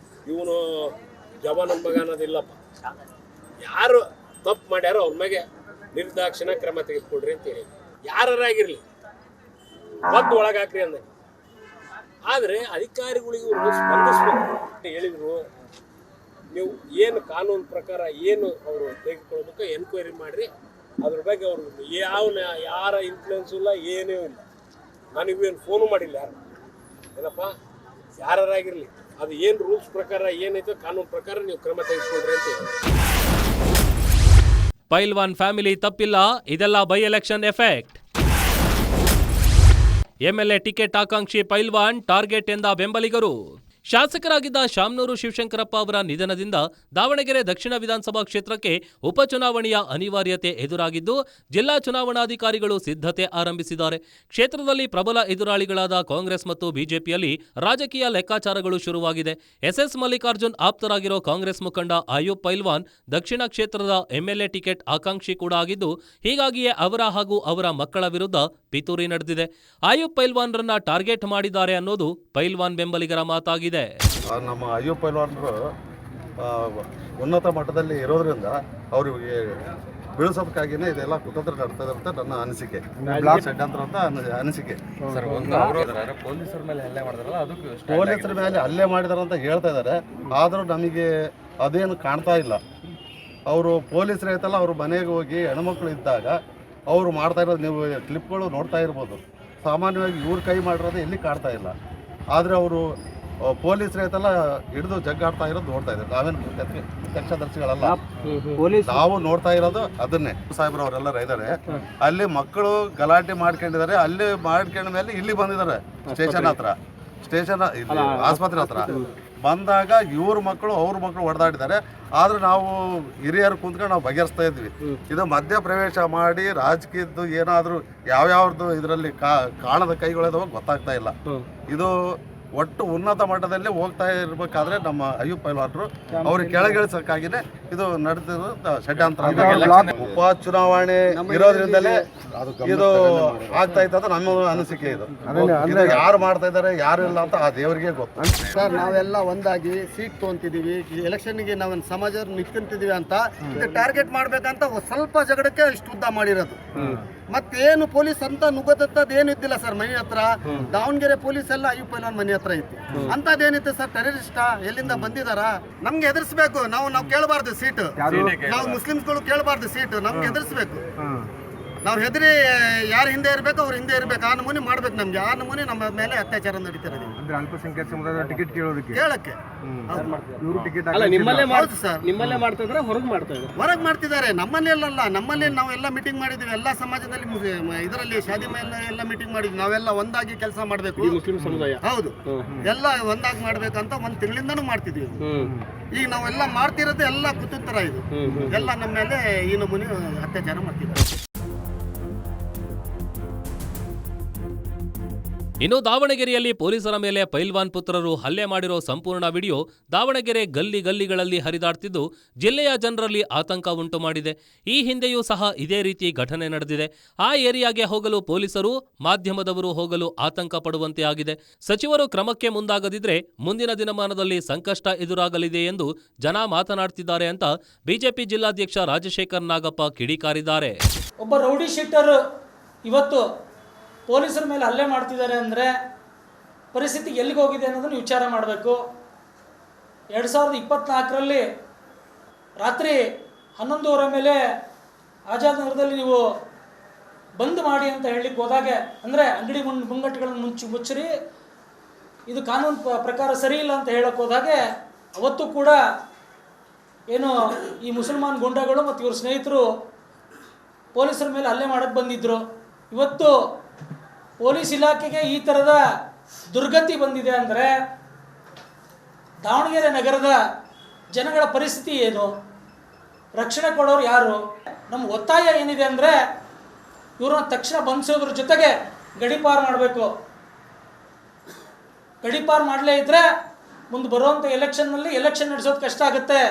ಇವನು ಜವಾನನ ಮಗ ಅನ್ನೋದಿಲ್ಲಪ್ಪ. ಯಾರು ತಪ್ಪು ಮಾಡ್ಯಾರೋ ಅವ್ರ ಮ್ಯಾಗೆ ನಿರ್ದಾಕ್ಷಿಣ ಕ್ರಮ ತೆಗೆದುಕೊಡ್ರಿ ಅಂತ ಹೇಳಿ, ಯಾರಾಗಿರ್ಲಿ ಒದ್ದು ಒಳಗಾಕ್ರಿ ಅಂದ. ಆದರೆ ಅಧಿಕಾರಿಗಳಿಗೆ ಇವರು ಸ್ಪಂದಿಸ್ಬೇಕು. ಹೇಳಿದ್ರು, ನೀವು ಏನು ಕಾನೂನು ಪ್ರಕಾರ ಏನು ಅವರು ತೆಗೆದುಕೊಳ್ಬೇಕು ಎನ್ಕ್ವೈರಿ ಮಾಡಿರಿ, ಅದ್ರ ಬಗ್ಗೆ ಅವರು ಯಾರ ಇನ್ಫ್ಲೂಯೆನ್ಸು ಇಲ್ಲ, ಏನೂ ಇಲ್ಲ. ನನಗೇನು ಫೋನು ಮಾಡಿಲ್ಲ ಯಾರು, ಏನಪ್ಪ ಯಾರಾಗಿರಲಿ, ಅದು ಏನು ರೂಲ್ಸ್ ಪ್ರಕಾರ ಏನೈತೋ ಕಾನೂನು ಪ್ರಕಾರ ನೀವು ಕ್ರಮ ತೆಗೆದುಕೊಳ್ರಿ ಅಂತ ಹೇಳಿ. ಪೈಲ್ವಾನ್ ಫ್ಯಾಮಿಲಿ ತಪ್ಪಿಲ್ಲ, ಇದೆಲ್ಲ by election effect. MLA ticket ಆಕಾಂಕ್ಷಿ ಪೈಲ್ವಾನ್ ಟಾರ್ಗೆಟ್ ಎಂದ ಬೆಂಬಲಿಗರು. ಶಾಸಕರಾಗಿದ್ದ ಶಾಮನೂರು ಶಿವಶಂಕರಪ್ಪ ಅವರ ನಿಧನದಿಂದ ದಾವಣಗೆರೆ ದಕ್ಷಿಣ ವಿಧಾನಸಭಾ ಕ್ಷೇತ್ರಕ್ಕೆ ಉಪಚುನಾವಣೆಯ ಅನಿವಾರ್ಯತೆ ಎದುರಾಗಿದ್ದು, ಜಿಲ್ಲಾ ಚುನಾವಣಾಧಿಕಾರಿಗಳು ಸಿದ್ಧತೆ ಆರಂಭಿಸಿದ್ದಾರೆ. ಕ್ಷೇತ್ರದಲ್ಲಿ ಪ್ರಬಲ ಎದುರಾಳಿಗಳಾದ ಕಾಂಗ್ರೆಸ್ ಮತ್ತು ಬಿಜೆಪಿಯಲ್ಲಿ ರಾಜಕೀಯ ಲೆಕ್ಕಾಚಾರಗಳು ಶುರುವಾಗಿದೆ. ಎಸ್ಎಸ್ ಮಲ್ಲಿಕಾರ್ಜುನ್ ಆಪ್ತರಾಗಿರೋ ಕಾಂಗ್ರೆಸ್ ಮುಖಂಡ ಆಯೂಬ್ ಪೈಲ್ವಾನ್ ದಕ್ಷಿಣ ಕ್ಷೇತ್ರದ ಎಂಎಲ್ಎ ಟಿಕೆಟ್ ಆಕಾಂಕ್ಷಿ ಕೂಡ ಆಗಿದ್ದು, ಹೀಗಾಗಿಯೇ ಅವರ ಹಾಗೂ ಅವರ ಮಕ್ಕಳ ವಿರುದ್ಧ ಪಿತೂರಿ ನಡೆದಿದೆ. ಆಯೂಬ್ ಪೈಲ್ವಾನ್ರನ್ನ ಟಾರ್ಗೆಟ್ ಮಾಡಿದ್ದಾರೆ ಅನ್ನೋದು ಪೈಲ್ವಾನ್ ಬೆಂಬಲಿಗರ ಮಾತಾಗಿದೆ. ನಮ್ಮ ಅಯ್ಯೂಬ್ ಪೈಲ್ವಾನ್ರು ಉನ್ನತ ಮಟ್ಟದಲ್ಲಿ ಇರೋದ್ರಿಂದ ಅವರಿಗೆ ಬೀಳಿಸೋದಕ್ಕಾಗಿಯೇ ಇದೆಲ್ಲ ಕುತಂತ್ರ ನಡ್ತದೆ ಅಂತ ನನ್ನ ಅನಿಸಿಕೆ, ಷಡ್ಯಂತ್ರ ಅಂತ ಅನಿಸಿಕೆ. ಪೊಲೀಸರ ಮೇಲೆ ಹಲ್ಲೆ ಮಾಡಿದಾರಲ್ಲ, ಅದಕ್ಕೆ ಪೊಲೀಸರ ಮೇಲೆ ಹಲ್ಲೆ ಮಾಡಿದಾರೆ ಅಂತ ಹೇಳ್ತಾ ಇದ್ದಾರೆ. ಆದರೂ ನಮಗೆ ಅದೇನು ಕಾಣ್ತಾ ಇಲ್ಲ. ಅವರು ಪೊಲೀಸರು ಐತಲ್ಲ, ಅವ್ರ ಮನೆಗೆ ಹೋಗಿ ಹೆಣ್ಮಕ್ಳು ಇದ್ದಾಗ ಅವರು ಮಾಡ್ತಾ ಇರೋದು ನೀವು ಕ್ಲಿಪ್ಗಳು ನೋಡ್ತಾ ಇರ್ಬೋದು. ಸಾಮಾನ್ಯವಾಗಿ ಇವ್ರ ಕೈ ಮಾಡಿರೋದು ಎಲ್ಲಿ ಕಾಣ್ತಾ ಇಲ್ಲ. ಆದರೆ ಅವರು ಪೊಲೀಸರು ಐತಲ್ಲ ಹಿಡಿದು ಜಗ್ಗಾಡ್ತಾ ಇರೋದು ನೋಡ್ತಾ ಇದ್ದಾರೆ. ನಾವೇನು ಪ್ರತ್ಯಕ್ಷದರ್ಶಿಗಳಲ್ಲ, ನಾವು ನೋಡ್ತಾ ಇರೋದು ಅದನ್ನೇ. ಸಾಹೇಬ್ರವರೆಲ್ಲರೂ ಇದ್ದಾರೆ, ಅಲ್ಲಿ ಮಕ್ಕಳು ಗಲಾಟೆ ಮಾಡ್ಕೊಂಡಿದ್ದಾರೆ. ಅಲ್ಲಿ ಮಾಡ್ಕೊಂಡ ಮೇಲೆ ಇಲ್ಲಿ ಬಂದಿದ್ದಾರೆ ಸ್ಟೇಷನ್ ಆಸ್ಪತ್ರೆ ಹತ್ರ ಬಂದಾಗ ಇವ್ರ ಮಕ್ಕಳು ಅವ್ರ ಮಕ್ಕಳು ಹೊಡೆದಾಡಿದ್ದಾರೆ. ಆದ್ರೆ ನಾವು ಹಿರಿಯರು ಕುಂತ್ಕೊಂಡು ನಾವು ಬಗೆಹರಿಸ್ತಾ ಇದ್ವಿ. ಇದು ಮಧ್ಯ ಪ್ರವೇಶ ಮಾಡಿ ರಾಜಕೀಯದ್ದು ಏನಾದರೂ ಯಾವ್ಯಾವ್ದು ಇದರಲ್ಲಿ ಕಾಣದ ಕೈಗಳಿದಾವ ಗೊತ್ತಾಗ್ತಾ ಇಲ್ಲ. ಇದು ಒಟ್ಟು ಉನ್ನತ ಮಟ್ಟದಲ್ಲಿ ಹೋಗ್ತಾ ಇರಬೇಕಾದ್ರೆ ನಮ್ಮ ಅಯ್ಯೂಬ್ ಪೈಲ್ವಾನ್ರು ಅವ್ರಿಗೆ ಕೆಳಗಿಳಿಸಕ್ಕಾಗಿನೇ ಇದು ನಡೆದಿರೋದು ಷಡ್ಯಂತ್ರ. ಉಪ ಚುನಾವಣೆ ಇರೋದ್ರಿಂದಲೇ ಇದು ಆಗ್ತಾ ಇತ್ತು ನಮ್ಮ ಅನಿಸಿಕೆ. ಇದು ಯಾರು ಮಾಡ್ತಾ ಇದ್ದಾರೆ ಯಾರು ಇಲ್ಲ ಅಂತ ಆ ದೇವರಿಗೆ ಗೊತ್ತು. ಸರ್, ನಾವೆಲ್ಲ ಒಂದಾಗಿ ಸೀಟ್ ತೊಗೊಂತಿದೀವಿ, ಎಲೆಕ್ಷನ್ಗೆ ನಾವೇನು ಸಮಾಜ ನಿಂತ್ಕೊಂತಿದೀವಿ ಅಂತ ಟಾರ್ಗೆಟ್ ಮಾಡ್ಬೇಕಂತ ಸ್ವಲ್ಪ ಜಗಳಕ್ಕೆ ಇಷ್ಟು ಉದ್ದ ಮಾಡಿರೋದು. ಮತ್ತೇನು ಪೊಲೀಸ್ ಅಂತ ನುಗ್ಗದತ್ತದ ಏನು ಇದ್ದಿಲ್ಲ ಸರ್. ಮನೆ ಹತ್ರ ದಾವಣಗೆರೆ ಪೊಲೀಸ್ ಎಲ್ಲ ಅಯ್ಯೂಬ್ ಪೈಲ್ವಾನ್ ಮನೆ ಹತ್ರ ಇತ್ತು. ಅಂತದೇನಿತ್ತು ಸರ್? ಟೆರರಿಸ್ಟಾ ಎಲ್ಲಿಂದ ಬಂದಿದಾರ? ನಮ್ಗೆ ಎದುರಿಸಬೇಕು. ನಾವು ಕೇಳಬಾರ್ದು ಸೀಟ್, ನಾವು ಮುಸ್ಲಿಮ್ಸ್ಗಳು ಕೇಳಬಾರ್ದು ಸೀಟ್, ನಮ್ಗೆ ಎದುರಿಸಬೇಕು. ನಾವು ಹೆದರಿ ಯಾರು ಹಿಂದೆ ಇರಬೇಕು ಅವ್ರು ಹಿಂದೆ ಇರಬೇಕು. ಆ ನಮೂನೆ ಮಾಡ್ಬೇಕು. ನಮ್ಗೆ ಆ ನಮೂನೆ ನಮ್ಮ ಮೇಲೆ ಅತ್ಯಾಚಾರ ನಡೀತಿರೋದು. ಅಂದ್ರೆ ಅಲ್ಪಸಂಖ್ಯಾತ ಸಮುದಾಯದ ಟಿಕೆಟ್ ಕೇಳೋದಕ್ಕೆ ಕೇಳಕ್ಕೆ ಇವರು ಟಿಕೆಟ್ ಹೌದು ಸರ್. ನಿಮ್ಮಲ್ಲೇ ಮಾಡ್ತಾ ಇದ್ರೆ ಹೊರಗೆ ಮಾಡ್ತಾ ಇದ್ದಾರೆ? ಹೊರಗೆ ಮಾಡ್ತಿದ್ದಾರೆ. ನಮ್ಮನೆಯಲ್ಲ, ನಮ್ಮಲ್ಲಿ ನಾವೆಲ್ಲ ಮೀಟಿಂಗ್ ಮಾಡಿದ್ವಿ. ಎಲ್ಲ ಸಮಾಜದಲ್ಲಿ ಇದರಲ್ಲಿ ಶಾದಿ ಮೇಲೆ ಎಲ್ಲ ಮೀಟಿಂಗ್ ಮಾಡಿದ್ವಿ. ನಾವೆಲ್ಲ ಒಂದಾಗಿ ಕೆಲಸ ಮಾಡಬೇಕು. ಮುಸ್ಲಿಂ ಸಮುದಾಯ ಹೌದು, ಎಲ್ಲ ಒಂದಾಗಿ ಮಾಡ್ಬೇಕಂತ ಒಂದು ತಿಂಗಳಿಂದನೂ ಮಾಡ್ತಿದ್ವಿ. ಈಗ ನಾವೆಲ್ಲ ಮಾಡ್ತಿರೋದು ಎಲ್ಲ ಕುತಂತ್ರ. ಇದು ಎಲ್ಲ ನಮ್ಮ ಮೇಲೆ ಈ ನಮೂನೆ ಅತ್ಯಾಚಾರ ಮಾಡ್ತಿದ್ದಾರೆ. ಇನ್ನು ದಾವಣಗೆರೆಯಲ್ಲಿ ಪೊಲೀಸರ ಮೇಲೆ ಪೈಲ್ವಾನ್ ಪುತ್ರರು ಹಲ್ಲೆ ಮಾಡಿರೋ ಸಂಪೂರ್ಣ ವಿಡಿಯೋ ದಾವಣಗೆರೆ ಗಲ್ಲಿಗಳಲ್ಲಿ ಹರಿದಾಡ್ತಿದ್ದು ಜಿಲ್ಲೆಯ ಜನರಲ್ಲಿ ಆತಂಕ ಉಂಟು ಮಾಡಿದೆ. ಈ ಹಿಂದೆಯೂ ಸಹ ಇದೇ ರೀತಿ ಘಟನೆ ನಡೆದಿದೆ. ಆ ಏರಿಯಾಗೆ ಹೋಗಲು ಪೊಲೀಸರು, ಮಾಧ್ಯಮದವರು ಹೋಗಲು ಆತಂಕ ಪಡುವಂತೆ ಆಗಿದೆ. ಸಚಿವರು ಕ್ರಮಕ್ಕೆ ಮುಂದಾಗದಿದ್ರೆ ಮುಂದಿನ ದಿನಮಾನದಲ್ಲಿ ಸಂಕಷ್ಟ ಎದುರಾಗಲಿದೆ ಎಂದು ಜನ ಮಾತನಾಡ್ತಿದ್ದಾರೆ ಅಂತ ಬಿಜೆಪಿ ಜಿಲ್ಲಾಧ್ಯಕ್ಷ ರಾಜಶೇಖರ್ ನಾಗಪ್ಪ ಕಿಡಿಕಾರಿದ್ದಾರೆ. ಒಬ್ಬ ರೌಡಿ ಶೀಟರ್ ಇವತ್ತು ಪೊಲೀಸರ ಮೇಲೆ ಹಲ್ಲೆ ಮಾಡ್ತಿದ್ದಾರೆ ಅಂದರೆ ಪರಿಸ್ಥಿತಿ ಎಲ್ಲಿಗೆ ಹೋಗಿದೆ ಅನ್ನೋದನ್ನು ವಿಚಾರ ಮಾಡಬೇಕು. 2024ರಲ್ಲಿ ರಾತ್ರಿ 11:30 ಮೇಲೆ ಆಜಾದ್ ನಗರದಲ್ಲಿ ನೀವು ಬಂದ್ ಮಾಡಿ ಅಂತ ಹೇಳಲಿಕ್ಕೆ ಹೋದಾಗೆ, ಅಂದರೆ ಅಂಗಡಿ ಮುಂಗಟ್ಟುಗಳನ್ನು ಮುಚ್ಚಿರಿ, ಇದು ಕಾನೂನು ಪ್ರಕಾರ ಸರಿ ಇಲ್ಲ ಅಂತ ಹೇಳಕ್ಕೆ ಹೋದಾಗೆ, ಅವತ್ತು ಕೂಡ ಏನು ಈ ಮುಸಲ್ಮಾನ್ ಗುಂಡಗಳು ಮತ್ತು ಇವ್ರ ಸ್ನೇಹಿತರು ಪೊಲೀಸರ ಮೇಲೆ ಹಲ್ಲೆ ಮಾಡೋಕ್ಕೆ ಬಂದಿದ್ದರು. ಇವತ್ತು ಪೊಲೀಸ್ ಇಲಾಖೆಗೆ ಈ ಥರದ ದುರ್ಗತಿ ಬಂದಿದೆ ಅಂದರೆ ದಾವಣಗೆರೆ ನಗರದ ಜನಗಳ ಪರಿಸ್ಥಿತಿ ಏನು? ರಕ್ಷಣೆ ಕೊಡೋರು ಯಾರು? ನಮ್ಮ ಒತ್ತಾಯ ಏನಿದೆ ಅಂದರೆ ಇವ್ರನ್ನ ತಕ್ಷಣ ಬಂಧಿಸೋದ್ರ ಜೊತೆಗೆ ಗಡೀಪಾರು ಮಾಡಬೇಕು. ಗಡೀಪಾರು ಮಾಡಲೇ ಇದ್ದರೆ ಮುಂದೆ ಬರುವಂಥ ಎಲೆಕ್ಷನ್ ನಡೆಸೋದು ಕಷ್ಟ ಆಗುತ್ತೆ.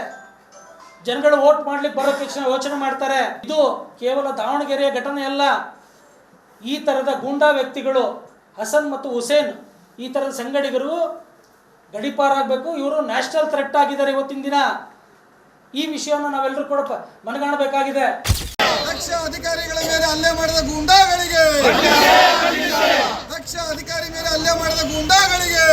ಜನಗಳು ವೋಟ್ ಮಾಡ್ಲಿಕ್ಕೆ ಬರೋಕ್ಕೆ ಯೋಚನೆ ಮಾಡ್ತಾರೆ. ಇದು ಕೇವಲ ದಾವಣಗೆರೆಯ ಘಟನೆ ಅಲ್ಲ. ಈ ಥರದ ಗೂಂಡಾ ವ್ಯಕ್ತಿಗಳು ಹಸನ್ ಮತ್ತು ಹುಸೇನ್, ಈ ಥರದ ಸಂಗಡಿಗರು ಗಡೀಪಾರಾಗಬೇಕು. ಇವರು ನ್ಯಾಷನಲ್ ಥ್ರೆಟ್ ಆಗಿದ್ದಾರೆ ಇವತ್ತಿನ ದಿನ. ಈ ವಿಷಯವನ್ನು ನಾವೆಲ್ಲರೂ ಕೂಡ ಮನಗಾಣಬೇಕಾಗಿದೆ. ದಕ್ಷ ಅಧಿಕಾರಿಗಳ ಮೇಲೆ ಹಲ್ಲೆ ಮಾಡಿದ ಗೂಂಡಾಗಳಿಗೆ, ದಕ್ಷ ಅಧಿಕಾರಿ ಮೇಲೆ ಹಲ್ಲೆ ಮಾಡಿದ ಗೂಂಡಾಗಳಿಗೆ.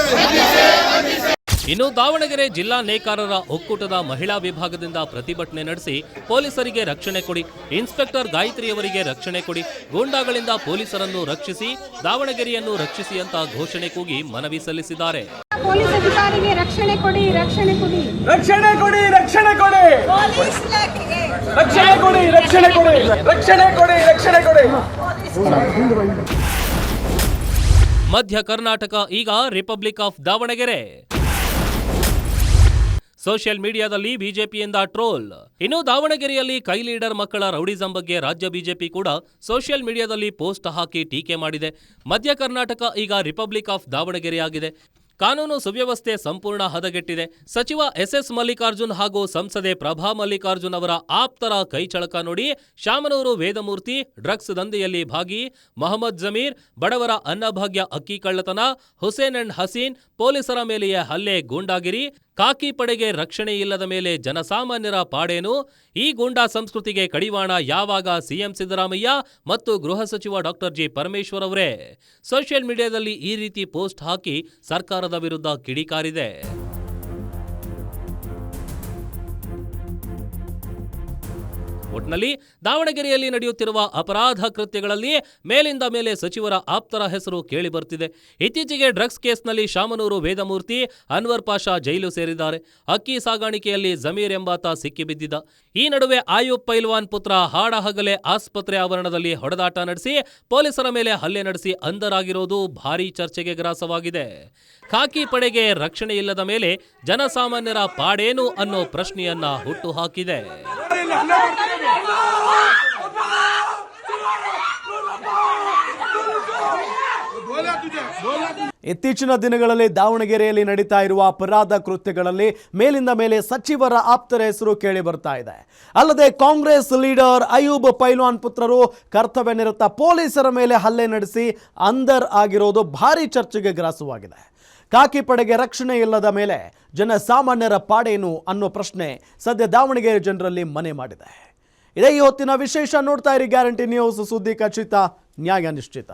ಇನ್ನು ದಾವಣಗೆರೆ ಜಿಲ್ಲಾ ನೇಕಾರರ ಒಕ್ಕೂಟದ ಮಹಿಳಾ ವಿಭಾಗದಿಂದ ಪ್ರತಿಭಟನೆ ನಡೆಸಿ ಪೊಲೀಸರಿಗೆ ರಕ್ಷಣೆ ಕೊಡಿ, ಇನ್ಸ್ಪೆಕ್ಟರ್ ಗಾಯತ್ರಿಯವರಿಗೆ ರಕ್ಷಣೆ ಕೊಡಿ, ಗೂಂಡಾಗಳಿಂದ ಪೊಲೀಸರನ್ನು ರಕ್ಷಿಸಿ, ದಾವಣಗೆರೆಯನ್ನು ರಕ್ಷಿಸಿ ಅಂತ ಘೋಷಣೆ ಕೂಗಿ ಮನವಿ ಸಲ್ಲಿಸಿದ್ದಾರೆ. ಪೊಲೀಸ್ ಅಧಿಕಾರಿಗೆ ರಕ್ಷಣೆ ಕೊಡಿ, ರಕ್ಷಣೆ ಕೊಡಿ, ರಕ್ಷಣೆ ಕೊಡಿ, ರಕ್ಷಣೆ ಕೊಡಿ, ಪೊಲೀಸ್ ಇಲಾಖೆಗೆ ರಕ್ಷಣೆ ಕೊಡಿ, ರಕ್ಷಣೆ ಕೊಡಿ, ರಕ್ಷಣೆ ಕೊಡಿ, ರಕ್ಷಣೆ ಕೊಡಿ. ಮಧ್ಯ ಕರ್ನಾಟಕ ಈಗ ರಿಪಬ್ಲಿಕ್ ಆಫ್ ದಾವಣಗೆರೆ. ಸೋಷಿಯಲ್ ಮೀಡಿಯಾದಲ್ಲಿ ಬಿಜೆಪಿಯಿಂದ ಟ್ರೋಲ್. ಇನ್ನು ದಾವಣಗೆರೆಯಲ್ಲಿ ಕೈ ಲೀಡರ್ ಮಕ್ಕಳ ರೌಡಿಸಂ ಬಗ್ಗೆ ರಾಜ್ಯ ಬಿಜೆಪಿ ಕೂಡ ಸೋಷಿಯಲ್ ಮೀಡಿಯಾದಲ್ಲಿ ಪೋಸ್ಟ್ ಹಾಕಿ ಟೀಕೆ ಮಾಡಿದೆ. ಮಧ್ಯ ಕರ್ನಾಟಕ ಈಗ ರಿಪಬ್ಲಿಕ್ ಆಫ್ ದಾವಣಗೆರೆಯಾಗಿದೆ. ಕಾನೂನು ಸುವ್ಯವಸ್ಥೆ ಸಂಪೂರ್ಣ ಹದಗೆಟ್ಟಿದೆ. ಸಚಿವ ಎಸ್ ಮಲ್ಲಿಕಾರ್ಜುನ್ ಹಾಗೂ ಸಂಸದೆ ಪ್ರಭಾ ಮಲ್ಲಿಕಾರ್ಜುನ್ ಅವರ ಆಪ್ತರ ಕೈಚಳಕ ನೋಡಿ ಶಾಮನೂರು ವೇದಮೂರ್ತಿ ಡ್ರಗ್ಸ್ ದಂಧೆಯಲ್ಲಿ ಭಾಗಿ, ಮೊಹಮ್ಮದ್ ಜಮೀರ್ ಬಡವರ ಅನ್ನಭಾಗ್ಯ ಅಕ್ಕಿ ಕಳ್ಳತನ, ಹುಸೇನ್ ಅಂಡ್ ಹಸೀನ್ ಪೊಲೀಸರ ಮೇಲೆಯೇ ಹಲ್ಲೆ, ಗೂಂಡಾಗಿರಿ, ಖಾಕಿ ಪಡೆಗೆ ರಕ್ಷಣೆ ಇಲ್ಲದ ಮೇಲೆ ಜನಸಾಮಾನ್ಯರ ಪಾಡೇನು, ಈ ಗೂಂಡಾ ಸಂಸ್ಕೃತಿಗೆ ಕಡಿವಾಣ ಯಾವಾಗ ಸಿಎಂ ಸಿದ್ದರಾಮಯ್ಯ ಮತ್ತು ಗೃಹ ಸಚಿವ ಡಾಕ್ಟರ್ ಜಿ ಪರಮೇಶ್ವರ್ ಅವರೇ? ಸೋಷಿಯಲ್ ಮೀಡಿಯಾದಲ್ಲಿ ಈ ರೀತಿ ಪೋಸ್ಟ್ ಹಾಕಿ ಸರ್ಕಾರದ ವಿರುದ್ಧ ಕಿಡಿಕಾರಿದೆ. ಒಟ್ನಲ್ಲಿ ದಾವಣಗೆರೆಯಲ್ಲಿ ನಡೆಯುತ್ತಿರುವ ಅಪರಾಧ ಕೃತ್ಯಗಳಲ್ಲಿ ಮೇಲಿಂದ ಮೇಲೆ ಸಚಿವರ ಆಪ್ತರ ಹೆಸರು ಕೇಳಿ ಬರ್ತಿದೆ. ಇತ್ತೀಚೆಗೆ ಡ್ರಗ್ಸ್ ಕೇಸ್ನಲ್ಲಿ ಶಾಮನೂರು ವೇದಮೂರ್ತಿ, ಅನ್ವರ್ ಪಾಷಾ ಜೈಲು ಸೇರಿದ್ದಾರೆ. ಅಕ್ಕಿ ಸಾಗಾಣಿಕೆಯಲ್ಲಿ ಜಮೀರ್ ಎಂಬಾತ ಸಿಕ್ಕಿಬಿದ್ದಿದ್ದ. ಈ ನಡುವೆ ಆಯೂಬ್ ಪೈಲ್ವಾನ್ ಪುತ್ರ ಹಾಡಹಗಲೇ ಆಸ್ಪತ್ರೆ ಆವರಣದಲ್ಲಿ ಹೊಡೆದಾಟ ನಡೆಸಿ ಪೊಲೀಸರ ಮೇಲೆ ಹಲ್ಲೆ ನಡೆಸಿ ಅಂಧರಾಗಿರೋದು ಭಾರೀ ಚರ್ಚೆಗೆ ಗ್ರಾಸವಾಗಿದೆ. ಖಾಕಿ ಪಡೆಗೆ ರಕ್ಷಣೆ ಇಲ್ಲದ ಮೇಲೆ ಜನಸಾಮಾನ್ಯರ ಪಾಡೇನು ಅನ್ನೋ ಪ್ರಶ್ನೆಯನ್ನ ಹುಟ್ಟುಹಾಕಿದೆ. ಇತ್ತೀಚಿನ ದಿನಗಳಲ್ಲಿ ದಾವಣಗೆರೆಯಲ್ಲಿ ನಡೀತಾ ಇರುವ ಅಪರಾಧ ಕೃತ್ಯಗಳಲ್ಲಿ ಮೇಲಿಂದ ಮೇಲೆ ಸಚಿವರ ಆಪ್ತರ ಹೆಸರು ಕೇಳಿ ಬರ್ತಾ ಇದೆ. ಅಲ್ಲದೆ ಕಾಂಗ್ರೆಸ್ ಲೀಡರ್ ಅಯೂಬ್ ಪೈಲ್ವಾನ್ ಪುತ್ರರು ಕರ್ತವ್ಯ ನಿರತ ಪೊಲೀಸರ ಮೇಲೆ ಹಲ್ಲೆ ನಡೆಸಿ ಅಂಧರ್ ಆಗಿರೋದು ಭಾರೀ ಚರ್ಚೆಗೆ ಗ್ರಾಸವಾಗಿದೆ. ಖಾಕಿ ಪಡೆಗೆ ರಕ್ಷಣೆ ಇಲ್ಲದ ಮೇಲೆ ಜನಸಾಮಾನ್ಯರ ಪಾಡೇನು ಅನ್ನೋ ಪ್ರಶ್ನೆ ಸದ್ಯ ದಾವಣಗೆರೆ ಜನರಲ್ಲಿ ಮನೆ ಮಾಡಿದೆ. ಇದೇ ಈ ಹೊತ್ತಿನ ವಿಶೇಷ. ನೋಡ್ತಾ ಇರಿ ಗ್ಯಾರಂಟಿ ನ್ಯೂಸ್, ಸುದ್ದಿ ಖಚಿತ, ನ್ಯಾಯ ನಿಶ್ಚಿತ.